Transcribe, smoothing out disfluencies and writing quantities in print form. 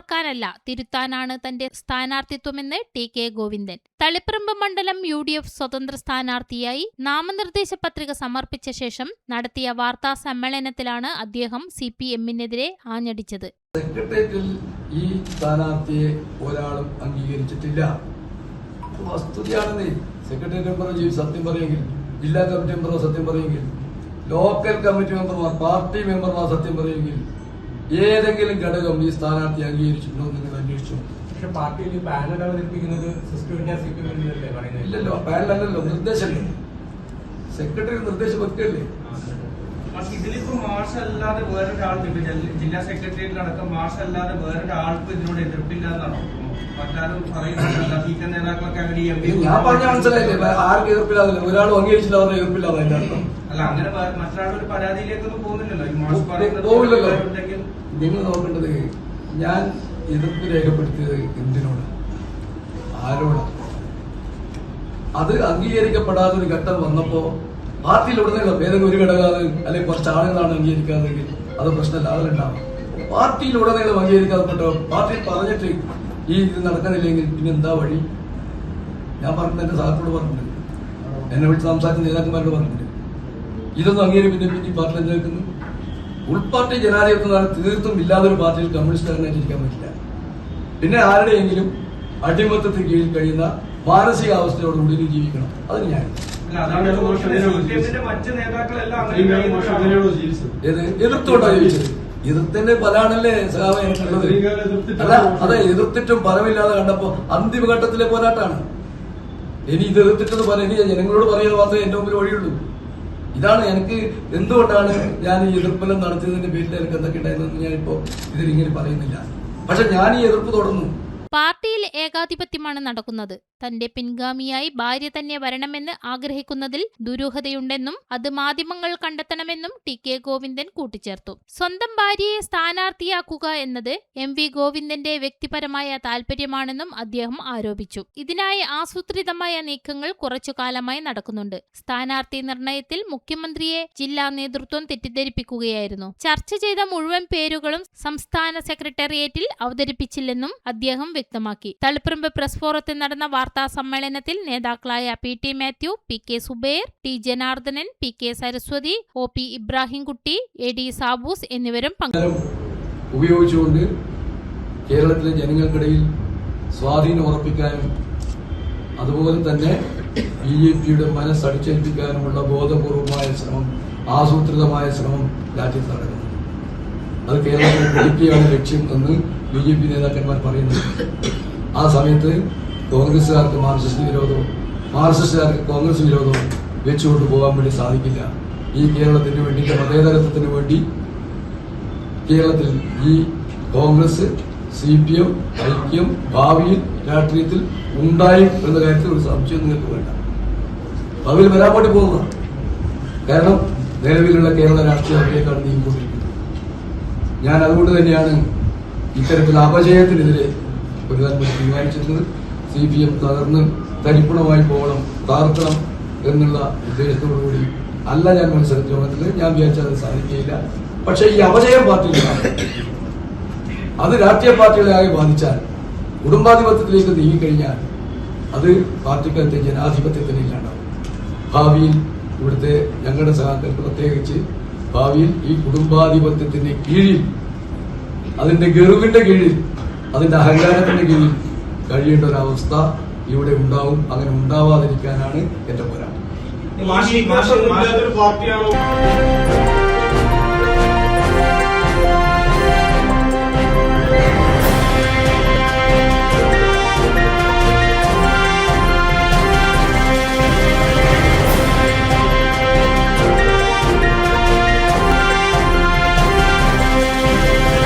തകർക്കാനല്ല തിരുത്താനാണ് തന്റെ സ്ഥാനാർത്ഥിത്വമെന്ന് ടി.കെ. ഗോവിന്ദൻ. തളിപ്പറമ്പ് മണ്ഡലം UDF സ്വതന്ത്ര സ്ഥാനാർത്ഥിയായി നാമനിർദ്ദേശ പത്രിക സമർപ്പിച്ച ശേഷം നടത്തിയ വാർത്താ സമ്മേളനത്തിലാണ് അദ്ദേഹം CPM-നെതിരെ ആഞ്ഞടിച്ചത്. സെക്രട്ടേറിയറ്റിൽ ഈ സ്ഥാനാർത്ഥിയെ ഒരാളും അംഗീകരിച്ചിട്ടില്ല. വസ്തുതയാണെന്നേ. സെക്രട്ടേറിയറ്റ് മെമ്പർ സത്യം പറയുമെങ്കിൽ, ജില്ലാ കമ്മിറ്റി മെമ്പർ സത്യം പറയുമെങ്കിൽ, ലോക്കൽ കമ്മിറ്റി മെമ്പർമാർ, പാർട്ടി മെമ്പർമാർ സത്യം പറയുമെങ്കിൽ, ഏതെങ്കിലും ഘടകം ഈ സ്ഥാനാർത്ഥി അംഗീകരിച്ചിട്ടുണ്ടോ എന്ന് നിങ്ങൾ അന്വേഷിച്ചു. പക്ഷെ പാർട്ടിയിൽ പാനൽ അവതരിപ്പിക്കുന്നത് ഇല്ലല്ലോ, പാനലല്ലല്ലോ, നിർദ്ദേശമല്ലേ. സെക്രട്ടറി നിർദ്ദേശം വെക്കല്ലേ. ഇതിലിപ്പോ മാർഷല്ലാതെ വേറൊരാൾക്ക് ജില്ലാ സെക്രട്ടേറിയറ്റിലടക്കം മാർഷല്ലാതെ വേറൊരാൾക്ക് ഇതിനോട് എതിർപ്പില്ല എന്നാണോ മറ്റാരും പറയുന്നത്? നേതാക്കളൊക്കെ ഞാൻ പറഞ്ഞ മനസ്സിലായില്ലേ, ആർക്ക് എതിർപ്പില്ലാതല്ലേ, ഒരാളും അംഗീകരിച്ചില്ല, അവരുടെ എതിർപ്പില്ലാതെ അതിന്റെ അർത്ഥം. അല്ല, അങ്ങനെ മറ്റൊരാളൊരു പരാതിയിലേക്കൊന്നും പോകുന്നില്ലല്ലോ. പോവില്ലല്ലോ. നിങ്ങൾ നോക്കേണ്ടത് ഞാൻ എതിർപ്പ് രേഖപ്പെടുത്തിയത് എന്തിനോട്, ആരോട്? അത് അംഗീകരിക്കപ്പെടാത്ത ഒരു ഘട്ടം വന്നപ്പോ പാർട്ടിയിലുടനീളം ഏതെങ്കിലും ഒരു ഘടകം അല്ലെങ്കിൽ കുറച്ച് ആളുകളാണ് അംഗീകരിക്കാതെങ്കിൽ അത് പ്രശ്നമല്ല, അതിലുണ്ടാവും. പാർട്ടിയിലുടനീളം അംഗീകരിക്കാതെപ്പെട്ടോ പാർട്ടി പറഞ്ഞിട്ട് ഈ ഇത് നടക്കുന്നില്ലെങ്കിൽ പിന്നെ എന്താ വഴി? ഞാൻ പറഞ്ഞത് എന്റെ സഹത്തോട് പറഞ്ഞിട്ടുണ്ട്, എന്നെ വിളിച്ച് സംസാരിച്ച നേതാക്കന്മാരോട് പറഞ്ഞിട്ടുണ്ട്. ഇതൊന്നും അംഗീകരിപ്പിന്റെ ഈ പാർട്ടി നിൽക്കുന്നു. ഉൾപാർട്ടി ജനാധിപത്യമാണ് തീർത്തും ഇല്ലാതൊരു പാർട്ടിയിൽ കമ്മ്യൂണിസ്റ്റുകാരനായിട്ടിരിക്കാൻ പറ്റില്ല. പിന്നെ ആരുടെയെങ്കിലും അടിമത്തത്തിന് കീഴിൽ കഴിയുന്ന മാനസികാവസ്ഥയോടുകൂടി ജീവിക്കണം. അതിന് ഞാൻ എതിർത്തോണ്ടാണ് ചോദിച്ചത്. എതിർത്തിന്റെ ഫലമാണല്ലേ സഹാബുള്ളത്. അല്ല, അതെ, എതിർത്തിട്ടും ഫലമില്ലാതെ കണ്ടപ്പോ അന്തിമഘട്ടത്തിലെ പോരാട്ടാണ്. ഇനി ഇത് എതിർത്തിട്ടെന്ന് പറയാൻ ഇനി ജനങ്ങളോട് പറയാൻ മാത്രമേ എന്റെ മുമ്പിൽ വഴിയുള്ളൂ. ഇതാണ് എനിക്ക് എന്തുകൊണ്ടാണ് ഞാൻ ഈ എതിർപ്പെല്ലാം നടത്തിയതിന്റെ പേരിൽ എനിക്ക് എന്തൊക്കെ ഉണ്ടായിരുന്നെന്ന് ഞാനിപ്പോ ഇതിലിങ്ങനെ പറയുന്നില്ല. പക്ഷെ ഞാൻ ഈ എതിർപ്പ് തുടർന്നു. പാർട്ടിയിൽ ഏകാധിപത്യമാണ് നടക്കുന്നത്. തന്റെ പിൻഗാമിയായി ഭാര്യ തന്നെ വരണമെന്ന് ആഗ്രഹിക്കുന്നതിൽ ദുരൂഹതയുണ്ടെന്നും അത് മാധ്യമങ്ങൾ കണ്ടെത്തണമെന്നും ടി.കെ. ഗോവിന്ദൻ കൂട്ടിച്ചേർത്തു. സ്വന്തം ഭാര്യയെ സ്ഥാനാർത്ഥിയാക്കുക എന്നത് MV ഗോവിന്ദന്റെ വ്യക്തിപരമായ താൽപര്യമാണെന്നും അദ്ദേഹം ആരോപിച്ചു. ഇതിനായി ആസൂത്രിതമായ നീക്കങ്ങൾ കുറച്ചു കാലമായി നടക്കുന്നുണ്ട്. സ്ഥാനാർത്ഥി നിർണയത്തിൽ മുഖ്യമന്ത്രിയെ ജില്ലാ നേതൃത്വം തെറ്റിദ്ധരിപ്പിക്കുകയായിരുന്നു. ചർച്ച ചെയ്ത മുഴുവൻ പേരുകളും സംസ്ഥാന സെക്രട്ടേറിയറ്റിൽ അവതരിപ്പിച്ചില്ലെന്നും അദ്ദേഹം വ്യക്തമാക്കി. തളിപ്പറമ്പ് പ്രസ് ഫോറത്തിൽ നടന്ന വാർത്താ സമ്മേളനത്തിൽ നേതാക്കളായ P.T. Mathew, P.K. Zubair, T. Janardhanan, P.K. Saraswati, O.P. Ibrahimkutty, A.D. Saboos എന്നിവരും പങ്കെടുത്തു. ഉപയോഗിച്ചുകൊണ്ട് കേരളത്തിലെ ജനങ്ങൾക്കിടയിൽ സ്വാധീനം ഉറപ്പിക്കാനും അതുപോലെ തന്നെ BJPയുടെ മനസ്സടിച്ചേൽപ്പിക്കാനുമുള്ള ബോധപൂർവമായ ശ്രമം, ആസൂത്രിതമായ ശ്രമം രാജ്യത്ത് നടക്കുന്നു. അത് കേരളത്തിൽ BJPയാണ് ലക്ഷ്യം എന്ന് BJP നേതാക്കന്മാർ പറയുന്നത്. ആ സമയത്ത് കോൺഗ്രസുകാർക്ക് മാർക്സിസ്റ്റ് വിരോധവും മാർക്സിസ്റ്റുകാർക്ക് കോൺഗ്രസ് വിരോധവും വെച്ചുകൊണ്ട് പോകാൻ വേണ്ടി സാധിക്കില്ല. ഈ കേരളത്തിന് വേണ്ടി, മതേതരത്വത്തിന് വേണ്ടി കേരളത്തിൽ ഈ കോൺഗ്രസ് CPM ഐക്യം ഭാവിയിൽ രാഷ്ട്രീയത്തിൽ ഉണ്ടായും എന്ന കാര്യത്തിൽ ഒരു സംശയം നിങ്ങൾക്ക് വേണ്ട. ഭാവിയിൽ വരാൻ വേണ്ടി പോകുന്നതാണ്. കാരണം നിലവിലുള്ള കേരള രാഷ്ട്രീയത്തിലേക്കാണ് നീങ്ങിക്കൊണ്ടിരിക്കുന്നത്. ഞാൻ അതുകൊണ്ട് തന്നെയാണ് ഇത്തരത്തിൽ അപജയത്തിനെതിരെ പ്രധാനമന്ത്രി തീരുമാനിച്ചിരുന്നത്. CPM തകർന്ന് തരിപ്പണമായി പോകണം, തകർക്കണം എന്നുള്ള ഉദ്ദേശത്തോടുകൂടി അല്ല ഞാൻ മത്സരത്തിൽ. ഞാൻ വിചാരിച്ചാൽ അത് സാധിക്കുകയില്ല. പക്ഷെ ഈ അപജയം പാർട്ടിയിലാണ്. അത് രാഷ്ട്രീയ പാർട്ടികളെ ആകെ ബാധിച്ചാൽ, കുടുംബാധിപത്യത്തിലേക്ക് നീങ്ങിക്കഴിഞ്ഞാൽ അത് പാർട്ടിക്കകത്തെ ജനാധിപത്യത്തിന് ഇല്ലാണ്ടാവും. ഭാവിയിൽ ഇവിടുത്തെ ഞങ്ങളുടെ സഹാക്കൾക്ക് പ്രത്യേകിച്ച് ഭാവിയിൽ ഈ കുടുംബാധിപത്യത്തിന്റെ കീഴിൽ, അതിന്റെ ഗർവിന്റെ കീഴിൽ, അതിന്റെ അഹങ്കാരത്തിന്റെ കീഴിൽ കഴിയേണ്ട ഒരവസ്ഥ ഇവിടെ ഉണ്ടാവും. അങ്ങനെ ഉണ്ടാവാതിരിക്കാനാണ് എന്റെ പോരാട്ടം.